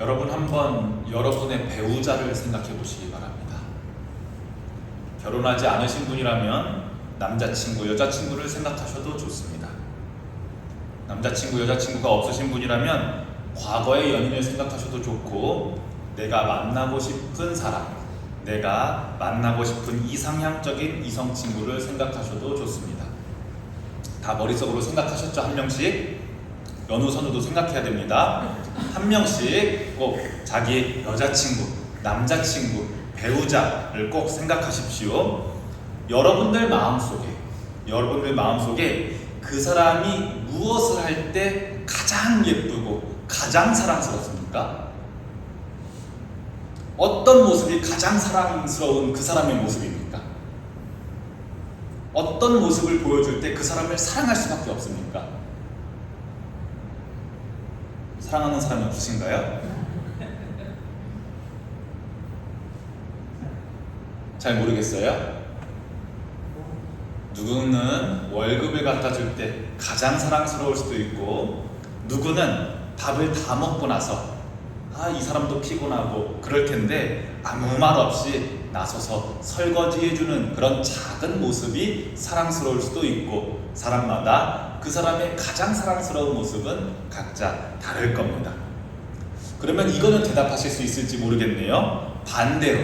여러분 한번 여러분의 배우자를 생각해 보시기 바랍니다. 결혼하지 않으신 분이라면 남자친구, 여자친구를 생각하셔도 좋습니다. 남자친구, 여자친구가 없으신 분이라면 과거의 연인을 생각하셔도 좋고, 내가 만나고 싶은 사람, 내가 만나고 싶은 이상향적인 이성친구를 생각하셔도 좋습니다. 다 머릿속으로 생각하셨죠? 한 명씩? 연우선우도 생각해야 됩니다. 한 명씩 꼭 자기 여자친구, 남자친구, 배우자를 꼭 생각하십시오. 여러분들 마음속에 그 사람이 무엇을 할 때 가장 예쁘고 가장 사랑스럽습니까? 어떤 모습이 가장 사랑스러운 그 사람의 모습입니까? 어떤 모습을 보여줄 때 그 사람을 사랑할 수밖에 없습니까? 사랑하는 사람이 없으신가요? 잘 모르겠어요? 누구는 월급을 갖다 줄 때 가장 사랑스러울 수도 있고, 누구는 밥을 다 먹고 나서 이 사람도 피곤하고 그럴 텐데 아무 말 없이 나서서 설거지해주는 그런 작은 모습이 사랑스러울 수도 있고, 사람마다 그 사람의 가장 사랑스러운 모습은 각자 다를 겁니다. 그러면 이거는 대답하실 수 있을지 모르겠네요. 반대로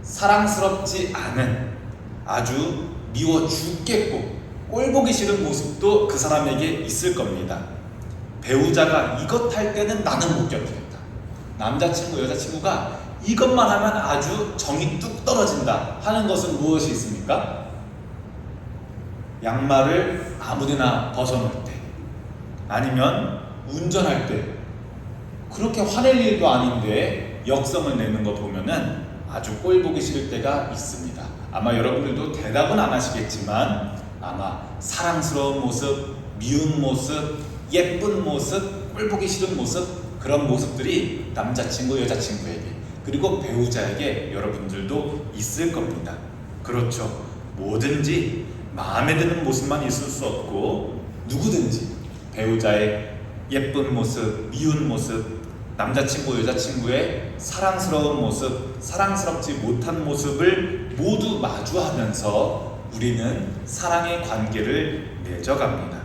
사랑스럽지 않은, 아주 미워 죽겠고 꼴보기 싫은 모습도 그 사람에게 있을 겁니다. 배우자가 이것 할 때는 나는 못 견디겠다, 남자친구, 여자친구가 이것만 하면 아주 정이 뚝 떨어진다 하는 것은 무엇이 있습니까? 양말을 아무데나 벗어놓을 때, 아니면 운전할 때, 그렇게 화낼 일도 아닌데 역성을 내는 거 보면은 아주 꼴보기 싫을 때가 있습니다. 아마 여러분들도 대답은 안 하시겠지만 아마 사랑스러운 모습, 미운 모습, 예쁜 모습, 꼴보기 싫은 모습, 그런 모습들이 남자친구, 여자친구에게, 그리고 배우자에게 여러분들도 있을 겁니다. 그렇죠. 뭐든지 마음에 드는 모습만 있을 수 없고, 누구든지 배우자의 예쁜 모습, 미운 모습, 남자친구, 여자친구의 사랑스러운 모습, 사랑스럽지 못한 모습을 모두 마주하면서 우리는 사랑의 관계를 맺어갑니다.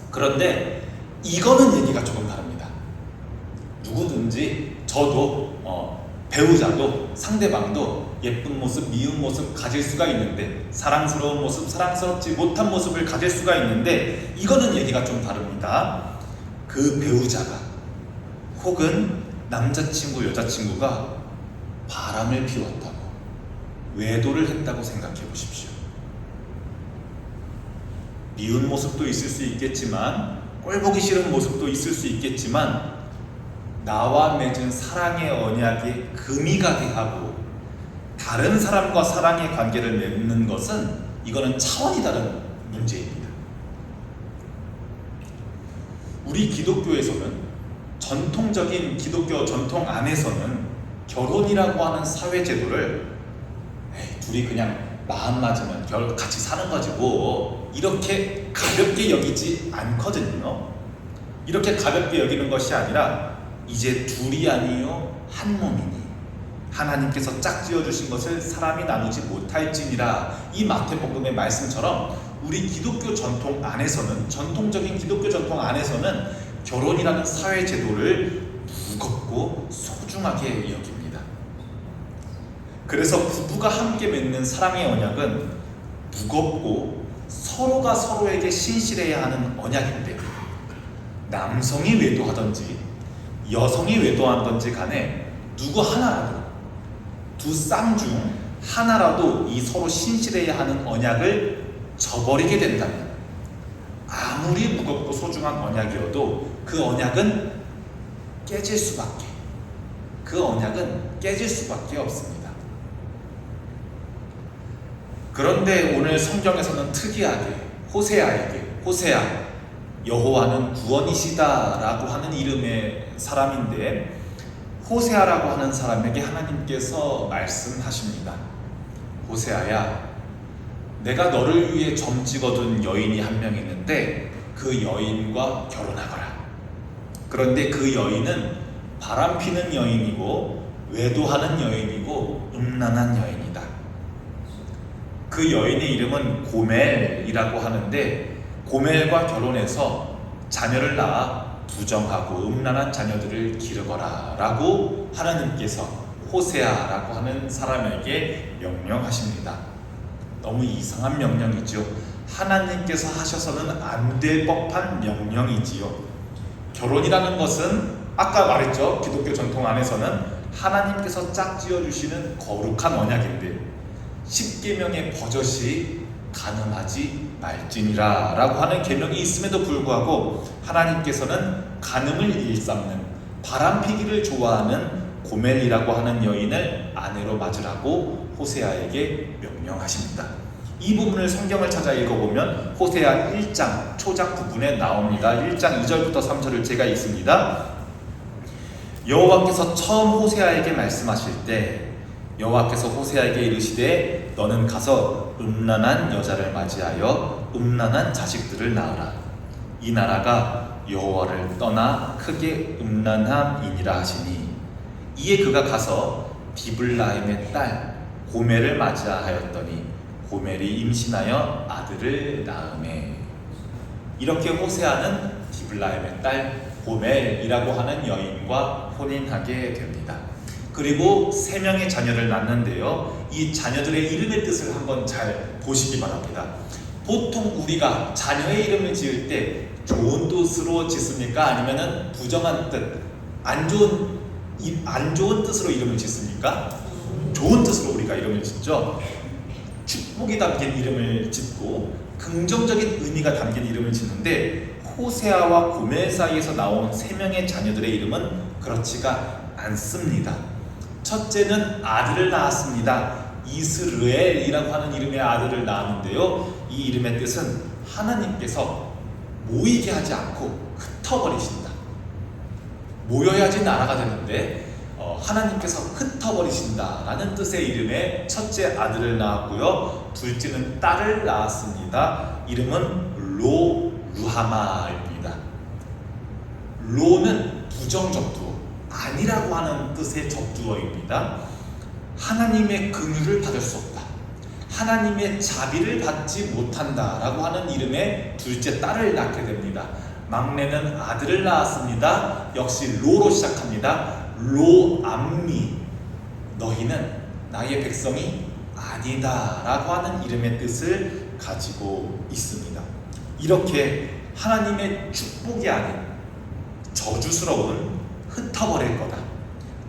그런데 이거는 얘기가 조금 다릅니다. 누구든지, 저도 배우자도 상대방도 예쁜 모습, 미운 모습 가질 수가 있는데, 사랑스러운 모습, 사랑스럽지 못한 모습을 가질 수가 있는데, 이거는 얘기가 좀 다릅니다. 그 배우자가 혹은 남자친구, 여자친구가 바람을 피웠다고, 외도를 했다고 생각해 보십시오. 미운 모습도 있을 수 있겠지만, 꼴보기 싫은 모습도 있을 수 있겠지만, 나와 맺은 사랑의 언약이 금이 가게 하고 다른 사람과 사랑의 관계를 맺는 것은, 이거는 차원이 다른 문제입니다. 우리 기독교에서는, 전통적인 기독교 전통 안에서는 결혼이라고 하는 사회제도를 둘이 그냥 마음 맞으면 같이 사는 거지 뭐, 이렇게 가볍게 여기지 않거든요. 이렇게 가볍게 여기는 것이 아니라, 이제 둘이 아니요 한 몸이니 하나님께서 짝지어 주신 것을 사람이 나누지 못할지니라, 이 마태복음의 말씀처럼 우리 기독교 전통 안에서는, 전통적인 기독교 전통 안에서는 결혼이라는 사회 제도를 무겁고 소중하게 여깁니다. 그래서 부부가 함께 맺는 사랑의 언약은 무겁고 서로가 서로에게 신실해야 하는 언약인데, 남성이 외도하든지 여성이 외도하든지 간에 누구 하나라도, 두 쌍 중 하나라도 이 서로 신실해야 하는 언약을 저버리게 된다면, 아무리 무겁고 소중한 언약이어도 그 언약은 깨질 수밖에 없습니다. 그런데 오늘 성경에서는 특이하게 호세아, 여호와는 구원이시다라고 하는 이름의 사람인데, 호세아라고 하는 사람에게 하나님께서 말씀하십니다. 호세아야, 내가 너를 위해 점 찍어둔 여인이 한 명 있는데 그 여인과 결혼하거라. 그런데 그 여인은 바람피는 여인이고 외도하는 여인이고 음란한 여인이다. 그 여인의 이름은 고멜이라고 하는데, 고멜과 결혼해서 자녀를 낳아 부정하고 음란한 자녀들을 기르거라 라고 하나님께서 호세아라고 하는 사람에게 명령하십니다. 너무 이상한 명령이죠. 하나님께서 하셔서는 안 될 법한 명령이지요. 결혼이라는 것은 아까 말했죠. 기독교 전통 안에서는 하나님께서 짝지어 주시는 거룩한 언약인데, 십계명의 버젓이 간음하지 말지니라 라고 하는 계명이 있음에도 불구하고 하나님께서는 간음을 일삼는, 바람피기를 좋아하는 고멜이라고 하는 여인을 아내로 맞으라고 호세아에게 명령하십니다. 이 부분을 성경을 찾아 읽어보면 호세아 1장 초작 부분에 나옵니다. 1장 2절부터 3절을 제가 읽습니다. 여호와께서 처음 호세아에게 말씀하실 때 여호와께서 호세아에게 이르시되 너는 가서 음란한 여자를 맞이하여 음란한 자식들을 낳으라. 이 나라가 여호와를 떠나 크게 음란함이니라 하시니, 이에 그가 가서 디블라임의 딸 고멜을 맞이하였더니 고멜이 임신하여 아들을 낳으매. 이렇게 호세아는 디블라임의 딸 고멜이라고 하는 여인과 혼인하게 됩니다. 그리고 3명의 자녀를 낳는데요, 이 자녀들의 이름의 뜻을 한번 잘 보시기 바랍니다. 보통 우리가 자녀의 이름을 지을 때 좋은 뜻으로 짓습니까? 아니면은 부정한 뜻, 안 좋은 뜻으로 이름을 짓습니까? 좋은 뜻으로 우리가 이름을 짓죠. 축복이 담긴 이름을 짓고 긍정적인 의미가 담긴 이름을 짓는데, 호세아와 고멜 사이에서 나온 3명의 자녀들의 이름은 그렇지가 않습니다. 첫째는 아들을 낳았습니다. 이스르엘이라고 하는 이름의 아들을 낳았는데요, 이 이름의 뜻은 하나님께서 모이게 하지 않고 흩어버리신다. 모여야지 나라가 되는데 하나님께서 흩어버리신다 라는 뜻의 이름의 첫째 아들을 낳았고요, 둘째는 딸을 낳았습니다. 이름은 루하마입니다. 로는 부정적두어, 아니라고 하는 뜻의 적두어입니다. 하나님의 긍휼을 받을 수 없다, 하나님의 자비를 받지 못한다 라고 하는 이름의 둘째 딸을 낳게 됩니다. 막내는 아들을 낳았습니다. 역시 로로 시작합니다. 로암미, 너희는 나의 백성이 아니다 라고 하는 이름의 뜻을 가지고 있습니다. 이렇게 하나님의 축복이 아닌 저주스러운 흩어버릴 거다,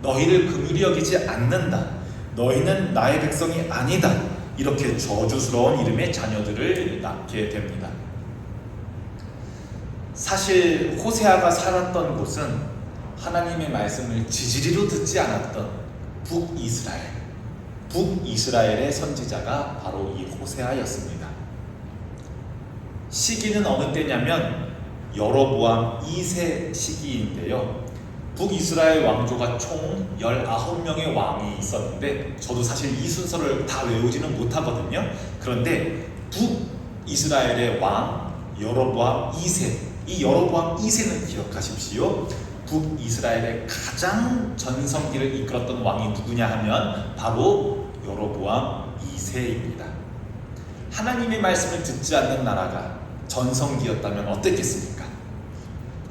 너희를 긍휼히 여기지 않는다, 너희는 나의 백성이 아니다, 이렇게 저주스러운 이름의 자녀들을 낳게 됩니다. 사실 호세아가 살았던 곳은 하나님의 말씀을 지지리로 듣지 않았던 북이스라엘의 선지자가 바로 이 호세아였습니다. 시기는 어느 때냐면 여로보암 2세 시기인데요, 북이스라엘 왕조가 총 19명의 왕이 있었는데, 저도 사실 이 순서를 다 외우지는 못하거든요. 그런데 북이스라엘의 왕 여로보암 2세, 이 여로보암 2세는 기억하십시오. 북이스라엘의 가장 전성기를 이끌었던 왕이 누구냐 하면 바로 여로보암 2세입니다. 하나님의 말씀을 듣지 않는 나라가 전성기였다면 어땠겠습니까?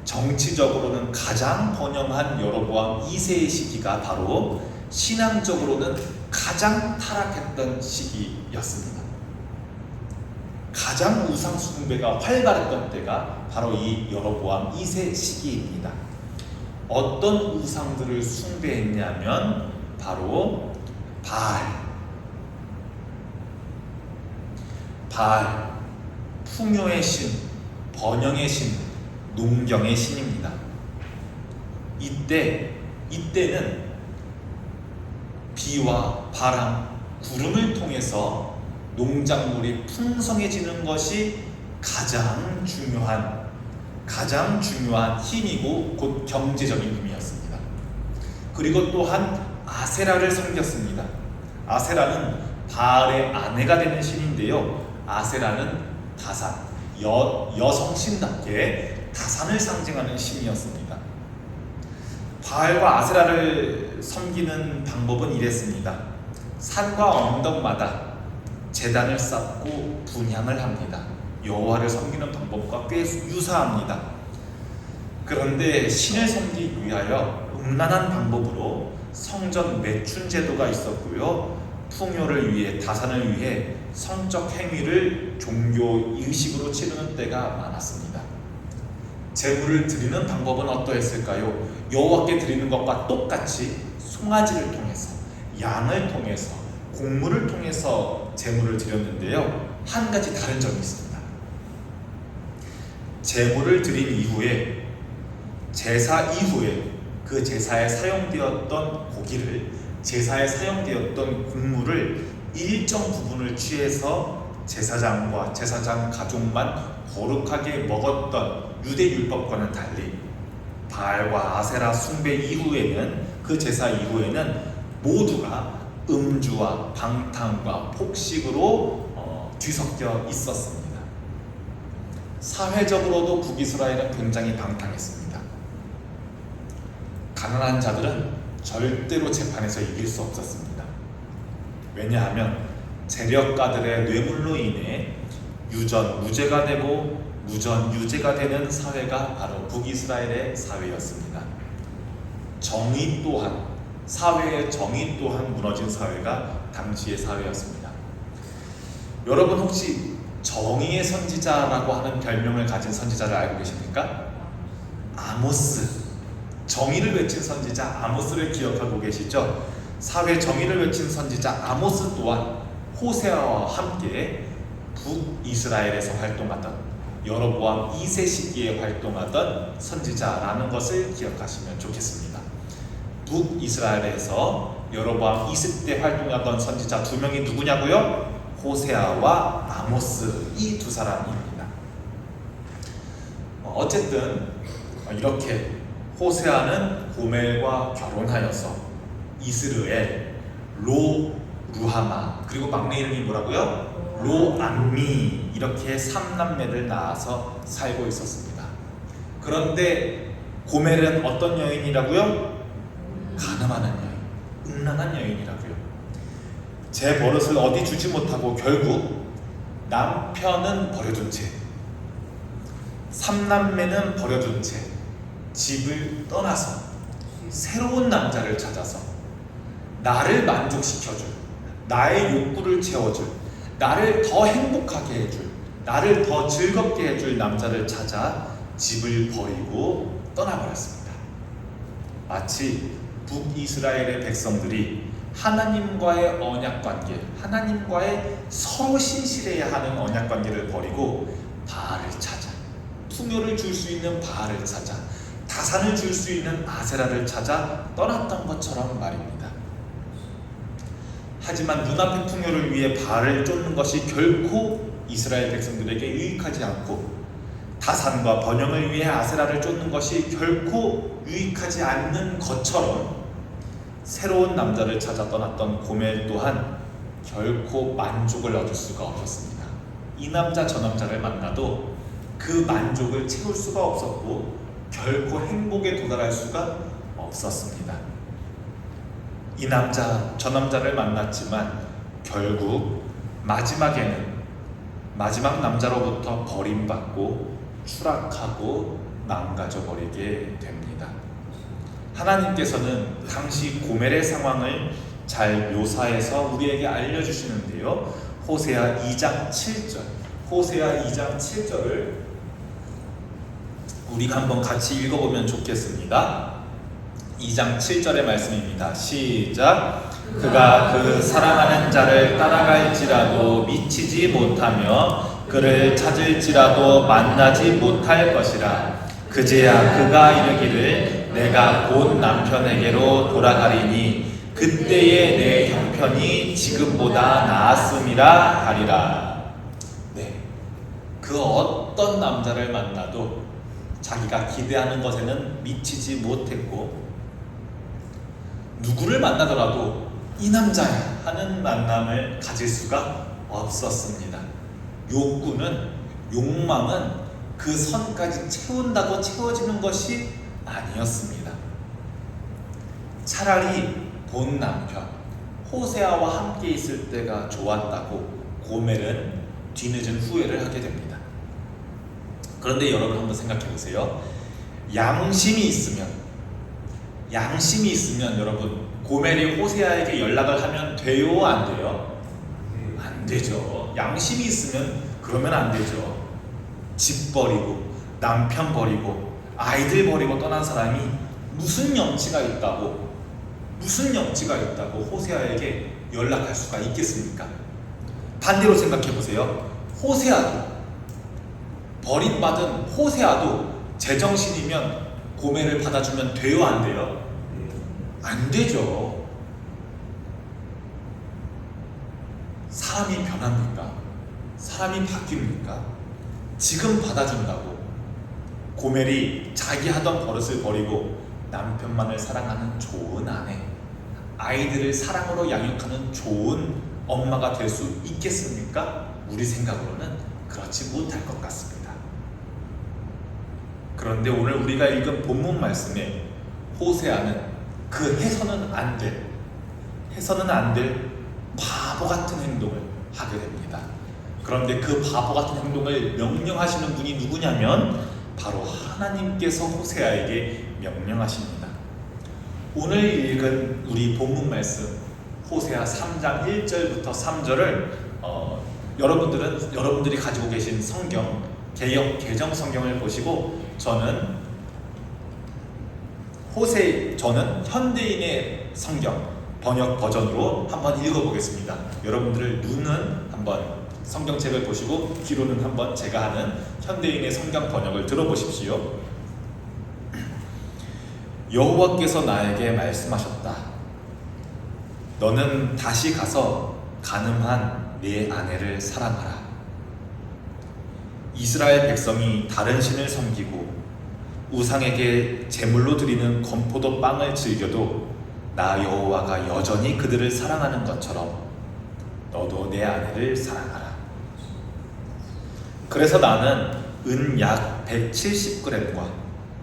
정치적으로는 가장 번영한 여로보암 2세의 시기가 바로 신앙적으로는 가장 타락했던 시기였습니다. 가장 우상 숭배가 활발했던 때가 바로 이 여로보암 2세 시기입니다. 어떤 우상들을 숭배했냐면 바로 바알, 풍요의 신, 번영의 신, 농경의 신입니다. 이때는 비와 바람, 구름을 통해서 농작물이 풍성해지는 것이 가장 중요한 힘이고 곧 경제적인 힘이었습니다. 그리고 또한 아세라를 섬겼습니다. 아세라는 바알의 아내가 되는 신인데요, 아세라는 다산, 여성 신답게 다산을 상징하는 신이었습니다. 바알과 아세라를 섬기는 방법은 이랬습니다. 산과 언덕마다 제단을 쌓고 분향을 합니다. 여호와를 섬기는 방법과 꽤 유사합니다. 그런데 신을 섬기기 위하여 음란한 방법으로 성전 매춘 제도가 있었고요. 풍요를 위해, 다산을 위해 성적 행위를 종교 의식으로 치르는 때가 많았습니다. 제물을 드리는 방법은 어떠했을까요? 여호와께 드리는 것과 똑같이 송아지를 통해서, 양을 통해서, 곡물을 통해서 제물을 드렸는데요. 한 가지 다른 점이 있습니다. 제물을 드린 이후에, 제사 이후에 그 제사에 사용되었던 고기를, 제사에 사용되었던 곡물을 일정 부분을 취해서 제사장과 제사장 가족만 거룩하게 먹었던 유대 율법과는 달리 바알과 아세라 숭배 이후에는, 그 제사 이후에는 모두가 음주와 방탕과 폭식으로 뒤섞여 있었습니다. 사회적으로도 북이스라엘은 굉장히 방탕했습니다. 가난한 자들은 절대로 재판에서 이길 수 없었습니다. 왜냐하면 세력가들의 뇌물로 인해 유전 무죄가 되고 무전 유죄가 되는 사회가 바로 북이스라엘의 사회였습니다. 정의 또한, 사회의 정의 또한 무너진 사회가 당시의 사회였습니다. 여러분 혹시 정의의 선지자라고 하는 별명을 가진 선지자를 알고 계십니까? 아모스. 정의를 외친 선지자 아모스를 기억하고 계시죠? 사회 정의를 외친 선지자 아모스 또한 호세아와 함께 북이스라엘에서 활동하던, 여로보암 2세 시기에 활동하던 선지자라는 것을 기억하시면 좋겠습니다. 북이스라엘에서 여로보암 2세 때 활동하던 선지자 두 명이 누구냐고요? 호세아와 아모스, 이 두 사람입니다. 어쨌든 이렇게 호세아는 고멜과 결혼하여서 이스르엘, 루하마, 그리고 막내 이름이 뭐라고요? 로암미, 이렇게 3남매를 낳아서 살고 있었습니다. 그런데 고멜은 어떤 여인이라고요? 가늠하는 여인, 음란한 여인이라고요. 제 버릇을 어디 주지 못하고 결국 남편은 버려둔 채, 3남매는 버려둔 채 집을 떠나서 새로운 남자를 찾아서 나를 만족시켜줄, 나의 욕구를 채워줄, 나를 더 행복하게 해줄, 나를 더 즐겁게 해줄 남자를 찾아 집을 버리고 떠나버렸습니다. 마치 북이스라엘의 백성들이 하나님과의 언약관계, 하나님과의 서로 신실해야 하는 언약관계를 버리고 바알을 찾아, 풍요를 줄 수 있는 바알을 찾아, 다산을 줄 수 있는 아세라를 찾아 떠났던 것처럼 말입니다. 하지만 눈앞의 풍요를 위해 바알을 쫓는 것이 결코 이스라엘 백성들에게 유익하지 않고, 다산과 번영을 위해 아세라를 쫓는 것이 결코 유익하지 않는 것처럼, 새로운 남자를 찾아 떠났던 고멜 또한 결코 만족을 얻을 수가 없었습니다. 이 남자 저 남자를 만나도 그 만족을 채울 수가 없었고 결코 행복에 도달할 수가 없었습니다. 이 남자 저 남자를 만났지만 결국 마지막에는 마지막 남자로부터 버림받고 추락하고 망가져버리게 됩니다. 하나님께서는 당시 고멜의 상황을 잘 묘사해서 우리에게 알려주시는데요. 호세아 2장 7절, 호세아 2장 7절을 우리가 한번 같이 읽어보면 좋겠습니다. 2장 7절의 말씀입니다. 시작. 그가 그 사랑하는 자를 따라갈지라도 미치지 못하며 그를 찾을지라도 만나지 못할 것이라. 그제야 그가 이르기를 내가 곧 남편에게로 돌아가리니 그때의 내 형편이 지금보다 나았음이라 하리라. 네, 그 어떤 남자를 만나도 자기가 기대하는 것에는 미치지 못했고, 누구를 만나더라도 이 남자야 하는 만남을 가질 수가 없었습니다. 욕구는, 욕망은 그 선까지 채운다고 채워지는 것이 아니었습니다. 차라리 본 남편 호세아와 함께 있을 때가 좋았다고 고멜은 뒤늦은 후회를 하게 됩니다. 그런데 여러분 한번 생각해 보세요. 양심이 있으면 여러분 고멜이 호세아에게 연락을 하면 돼요, 안 돼요? 안 되죠. 양심이 있으면 그러면 안 되죠. 집 버리고 남편 버리고 아이들 버리고 떠난 사람이 무슨 염치가 있다고 호세아에게 연락할 수가 있겠습니까? 반대로 생각해 보세요. 버림받은 호세아도 제정신이면 고멜을 받아주면 돼요, 안 돼요? 안 되죠. 사람이 변합니까? 사람이 바뀝니까? 지금 받아준다고 고멜이 자기 하던 버릇을 버리고 남편만을 사랑하는 좋은 아내, 아이들을 사랑으로 양육하는 좋은 엄마가 될 수 있겠습니까? 우리 생각으로는 그렇지 못할 것 같습니다. 그런데 오늘 우리가 읽은 본문 말씀에 호세아는 그 해서는 안 될 바보 같은 행동을 하게 됩니다. 그런데 그 바보 같은 행동을 명령하시는 분이 누구냐면 바로 하나님께서 호세아에게 명령하십니다. 오늘 읽은 우리 본문 말씀 호세아 3장 1절부터 3절을 여러분들이 가지고 계신 성경 개역 개정 성경을 보시고 저는 현대인의 성경 번역 버전으로 한번 읽어보겠습니다. 여러분들의 눈은 한번 성경책을 보시고 귀로는 한번 제가 하는 현대인의 성경 번역을 들어보십시오. 여호와께서 나에게 말씀하셨다. 너는 다시 가서 가늠한 내 아내를 사랑하라. 이스라엘 백성이 다른 신을 섬기고 우상에게 제물로 드리는 건포도 빵을 즐겨도 나 여호와가 여전히 그들을 사랑하는 것처럼 너도 내 아내를 사랑하라. 그래서 나는 은 약 170g과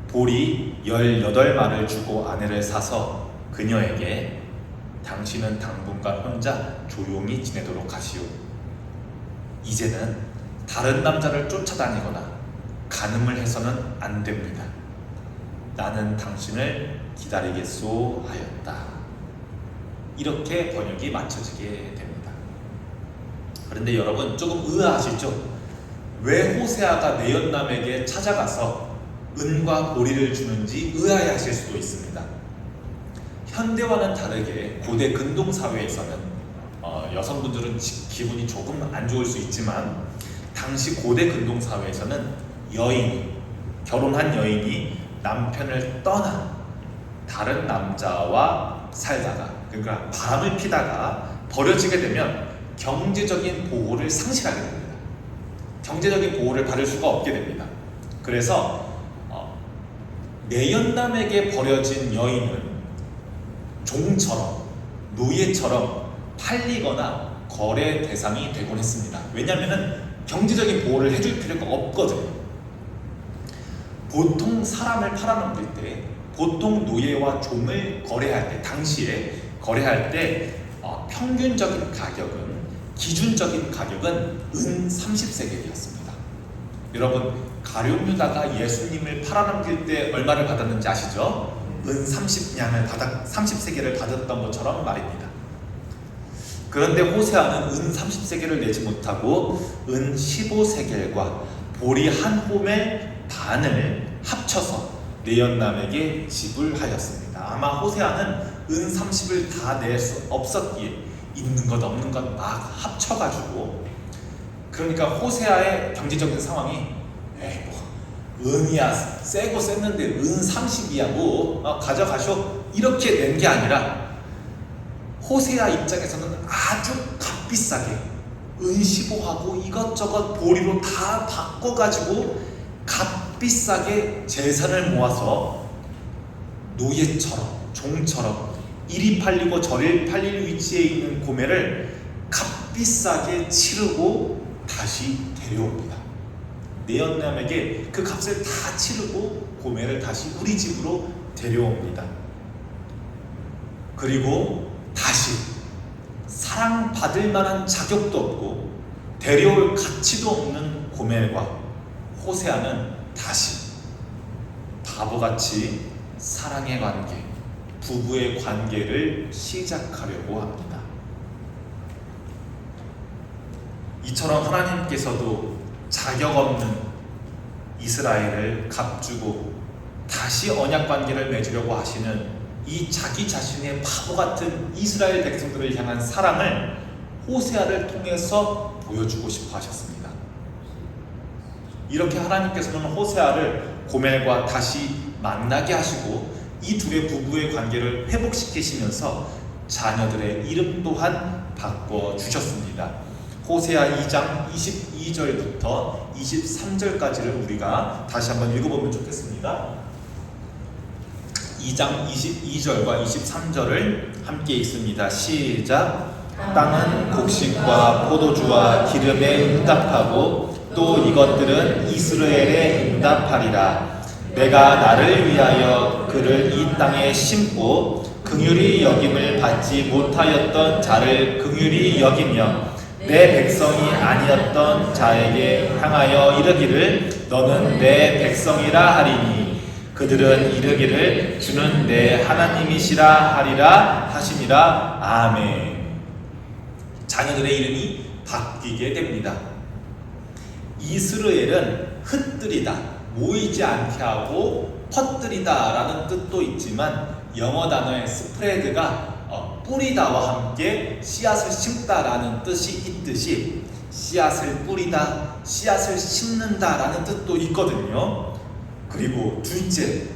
보리 18마를 주고 아내를 사서 그녀에게 당신은 당분간 혼자 조용히 지내도록 하시오. 이제는 다른 남자를 쫓아다니거나 간음을 해서는 안 됩니다. 나는 당신을 기다리겠소 하였다. 이렇게 번역이 맞춰지게 됩니다. 그런데 여러분 조금 의아하시죠? 왜 호세아가 내연남에게 찾아가서 은과 보리를 주는지 의아해하실 수도 있습니다. 현대와는 다르게 고대 근동사회에서는 여성분들은 기분이 조금 안 좋을 수 있지만 당시 고대 근동사회에서는 결혼한 여인이 남편을 떠나 다른 남자와 살다가 그러니까 바람을 피다가 버려지게 되면 경제적인 보호를 상실하게 됩니다. 경제적인 보호를 받을 수가 없게 됩니다. 그래서 내연남에게 버려진 여인은 종처럼 노예처럼 팔리거나 거래 대상이 되곤 했습니다. 왜냐하면 경제적인 보호를 해줄 필요가 없거든요. 보통 사람을 팔아넘길 때 보통 노예와 종을 거래할 때 당시에 거래할 때 평균적인 가격은 기준적인 가격은 은 30세겔이었습니다. 여러분 가룟유다가 예수님을 팔아넘길 때 얼마를 받았는지 아시죠? 은 30세겔을 받았던 것처럼 말입니다. 그런데 호세아는 은 30세겔을 내지 못하고 은 15세겔과 보리 한 홈의 반을 합쳐서 내연남에게 지불하였습니다. 아마 호세아는 은 30을 다 낼 수 없었기에 있는 것 없는 것 막 합쳐가지고 그러니까 호세아의 경제적인 상황이 은이야 세고 셌는데 은 30이야 뭐 가져가쇼 이렇게 낸 게 아니라 호세아 입장에서는 아주 값비싸게 은 15하고 이것저것 보리로 다 바꿔가지고 값비싸게 재산을 모아서 노예처럼 종처럼 이리 팔리고 저리 팔릴 위치에 있는 고멜을 값비싸게 치르고 다시 데려옵니다. 내연남에게 그 값을 다 치르고 고멜을 다시 우리 집으로 데려옵니다. 그리고 다시 사랑받을 만한 자격도 없고 데려올 가치도 없는 고멜과 호세아는 다시 바보같이 사랑의 관계, 부부의 관계를 시작하려고 합니다. 이처럼 하나님께서도 자격 없는 이스라엘을 값주고 다시 언약 관계를 맺으려고 하시는 이 자기 자신의 바보 같은 이스라엘 백성들을 향한 사랑을 호세아를 통해서 보여주고 싶어 하셨습니다. 이렇게 하나님께서는 호세아를 고멜과 다시 만나게 하시고 이 둘의 부부의 관계를 회복시키시면서 자녀들의 이름 또한 바꿔주셨습니다. 호세아 2장 22절부터 23절까지를 우리가 다시 한번 읽어보면 좋겠습니다. 2장 22절과 23절을 함께 읽습니다. 시작. 땅은 곡식과 포도주와 기름에 응답하고 또 이것들은 이스라엘에 응답하리라. 내가 나를 위하여 그를 이 땅에 심고 긍휼히 여김을 받지 못하였던 자를 긍휼히 여기며 내 백성이 아니었던 자에게 향하여 이르기를 너는 내 백성이라 하리니 그들은 이르기를 주는 내 하나님이시라 하리라 하시니라. 아멘. 자녀들의 이름이 바뀌게 됩니다. 이스라엘은 흩뜨리다, 모이지 않게 하고 퍼뜨리다 라는 뜻도 있지만 영어 단어의 스프레드가 뿌리다와 함께 씨앗을 심다 라는 뜻이 있듯이 씨앗을 뿌리다, 씨앗을 심는다 라는 뜻도 있거든요. 그리고 둘째,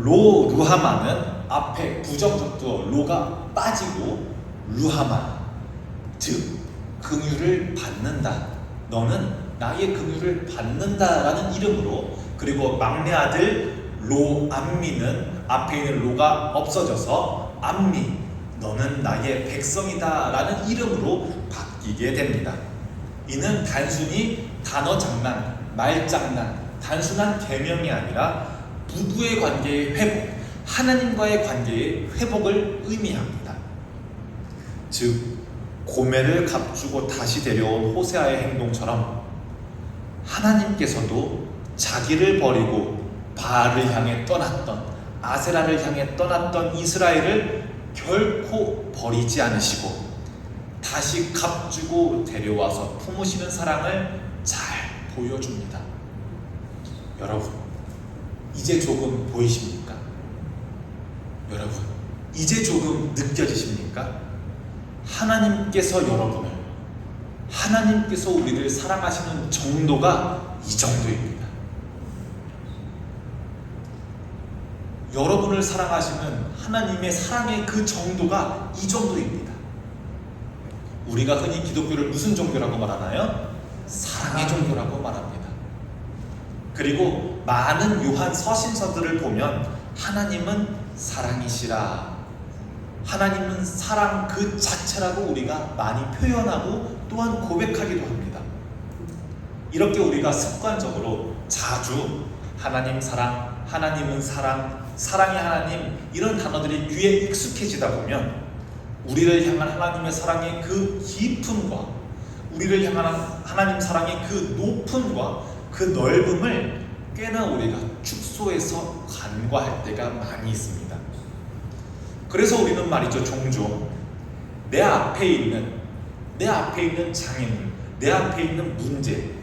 루하마는 앞에 부정적도 로가 빠지고 루하마, 즉 긍휼을 받는다, 너는 나의 긍휼을 받는다 라는 이름으로, 그리고 막내 아들 로암미는 앞에 있는 로가 없어져서 암미, 너는 나의 백성이다 라는 이름으로 바뀌게 됩니다. 이는 단순히 단어 장난, 말장난, 단순한 계명이 아니라 부부의 관계의 회복, 하나님과의 관계의 회복을 의미합니다. 즉 고멜을 값주고 다시 데려온 호세아의 행동처럼 하나님께서도 자기를 버리고 바알을 향해 떠났던, 아세라를 향해 떠났던 이스라엘을 결코 버리지 않으시고 다시 값주고 데려와서 품으시는 사랑을 잘 보여줍니다. 여러분, 이제 조금 보이십니까? 여러분, 이제 조금 느껴지십니까? 하나님께서 여러분을, 하나님께서 우리를 사랑하시는 정도가 이 정도입니다. 여러분을 사랑하시는 하나님의 사랑의 그 정도가 이 정도입니다. 우리가 흔히 기독교를 무슨 종교라고 말하나요? 사랑의 종교라고 말합니다. 그리고 많은 요한 서신서들을 보면 하나님은 사랑이시라, 하나님은 사랑 그 자체라고 우리가 많이 표현하고 또한 고백하기도 합니다. 이렇게 우리가 습관적으로 자주 하나님 사랑, 하나님은 사랑, 사랑의 하나님 이런 단어들이 귀에 익숙해지다 보면 우리를 향한 하나님의 사랑의 그 깊음과 우리를 향한 하나님 사랑의 그 높음과 그 넓음을 꽤나 우리가 축소해서 간과할 때가 많이 있습니다. 그래서 우리는 말이죠, 종종 내 앞에 있는 장애물, 내 앞에 있는 문제,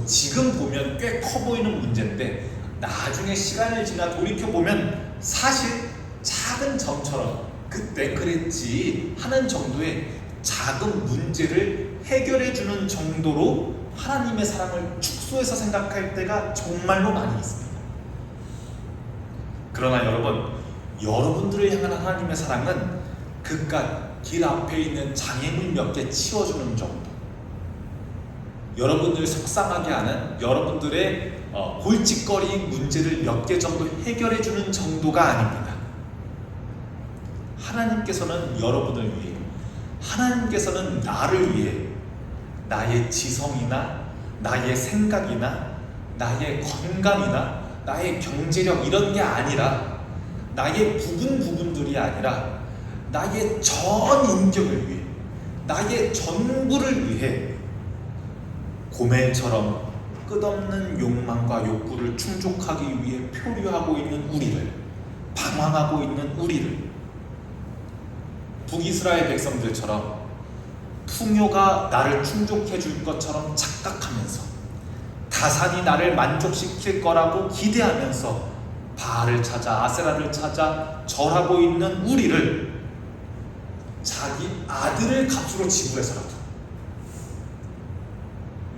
지금 보면 꽤 커 보이는 문제인데 나중에 시간을 지나 돌이켜보면 사실 작은 점처럼 그때 그랬지 하는 정도의 작은 문제를 해결해주는 정도로 하나님의 사랑을 축소해서 생각할 때가 정말로 많이 있습니다. 그러나 여러분, 여러분들을 향한 하나님의 사랑은 그깟 길 앞에 있는 장애물 몇 개 치워주는 정도, 여러분들을 속상하게 하는 여러분들의 골칫거리 문제를 몇 개 정도 해결해주는 정도가 아닙니다. 하나님께서는 여러분을 위해, 하나님께서는 나를 위해 나의 지성이나 나의 생각이나 나의 건강이나 나의 경제력 이런 게 아니라 나의 부분들이 아니라 나의 전 인격을 위해, 나의 전부를 위해 고멜처럼 끝없는 욕망과 욕구를 충족하기 위해 표류하고 있는 우리를, 방황하고 있는 우리를 북이스라엘 백성들처럼 풍요가 나를 충족해 줄 것처럼 착각하면서 다산이 나를 만족시킬 거라고 기대하면서 바알을 찾아 아세라를 찾아 절하고 있는 우리를 자기 아들을 값으로 지불해서라도,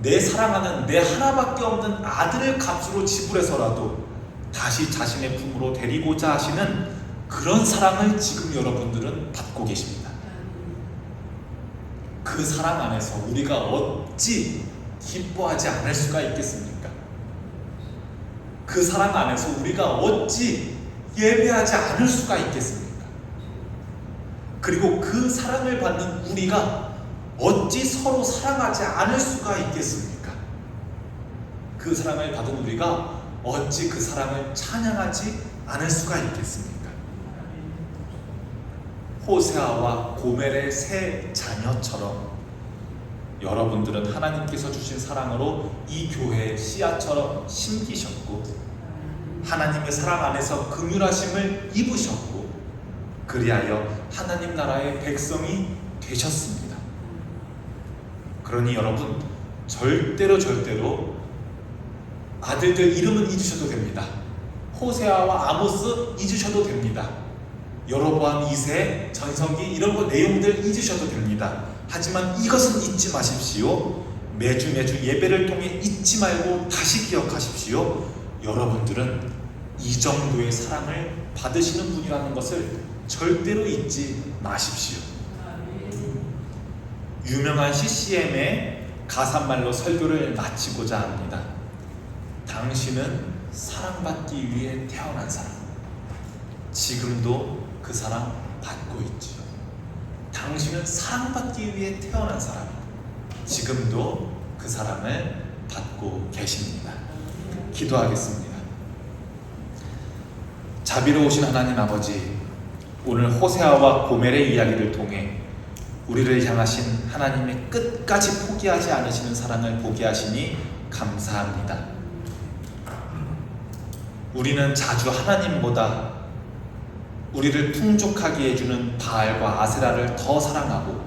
내 사랑하는 내 하나밖에 없는 아들을 값으로 지불해서라도 다시 자신의 품으로 데리고자 하시는 그런 사랑을 지금 여러분들은 받고 계십니다. 그 사랑 안에서 우리가 어찌 기뻐하지 않을 수가 있겠습니까? 그 사랑 안에서 우리가 어찌 예배하지 않을 수가 있겠습니까? 그리고 그 사랑을 받는 우리가 어찌 서로 사랑하지 않을 수가 있겠습니까? 그 사랑을 받은 우리가 어찌 그 사랑을 찬양하지 않을 수가 있겠습니까? 호세아와 고멜의 세 자녀처럼 여러분들은 하나님께서 주신 사랑으로 이 교회의 씨앗처럼 심기셨고, 하나님의 사랑 안에서 긍휼하심을 입으셨고, 그리하여 하나님 나라의 백성이 되셨습니다. 그러니 여러분, 절대로 아들들 이름은 잊으셔도 됩니다. 호세아와 아모스 잊으셔도 됩니다. 여로보암 2세, 전성기 이런 거 내용들 잊으셔도 됩니다. 하지만 이것은 잊지 마십시오. 매주 예배를 통해 잊지 말고 다시 기억하십시오. 여러분들은 이 정도의 사랑을 받으시는 분이라는 것을 절대로 잊지 마십시오. 유명한 CCM의 가사말로 설교를 마치고자 합니다. 당신은 사랑받기 위해 태어난 사람, 지금도 그 사랑 받고 있지요. 당신은 사랑받기 위해 태어난 사람, 지금도 그 사랑을 받고 계십니다. 기도하겠습니다. 자비로우신 하나님 아버지, 오늘 호세아와 고멜의 이야기를 통해 우리를 향하신 하나님의 끝까지 포기하지 않으시는 사랑을 보게 하시니 감사합니다. 우리는 자주 하나님보다 우리를 풍족하게 해주는 바알과 아세라를 더 사랑하고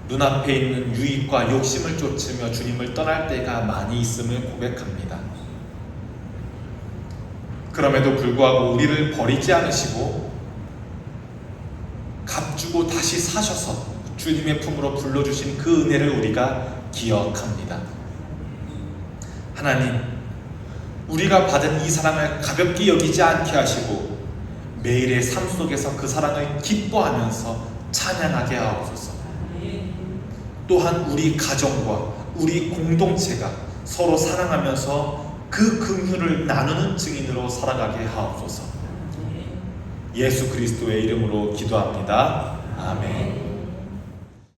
눈앞에 있는 유익과 욕심을 쫓으며 주님을 떠날 때가 많이 있음을 고백합니다. 그럼에도 불구하고 우리를 버리지 않으시고 값주고 다시 사셔서 주님의 품으로 불러주신 그 은혜를 우리가 기억합니다. 하나님, 우리가 받은 이 사랑을 가볍게 여기지 않게 하시고 매일의 삶 속에서 그 사랑을 기뻐하면서 찬양하게 하옵소서. 또한 우리 가정과 우리 공동체가 서로 사랑하면서 그 긍휼을 나누는 증인으로 살아가게 하옵소서. 예수 그리스도의 이름으로 기도합니다. 아멘.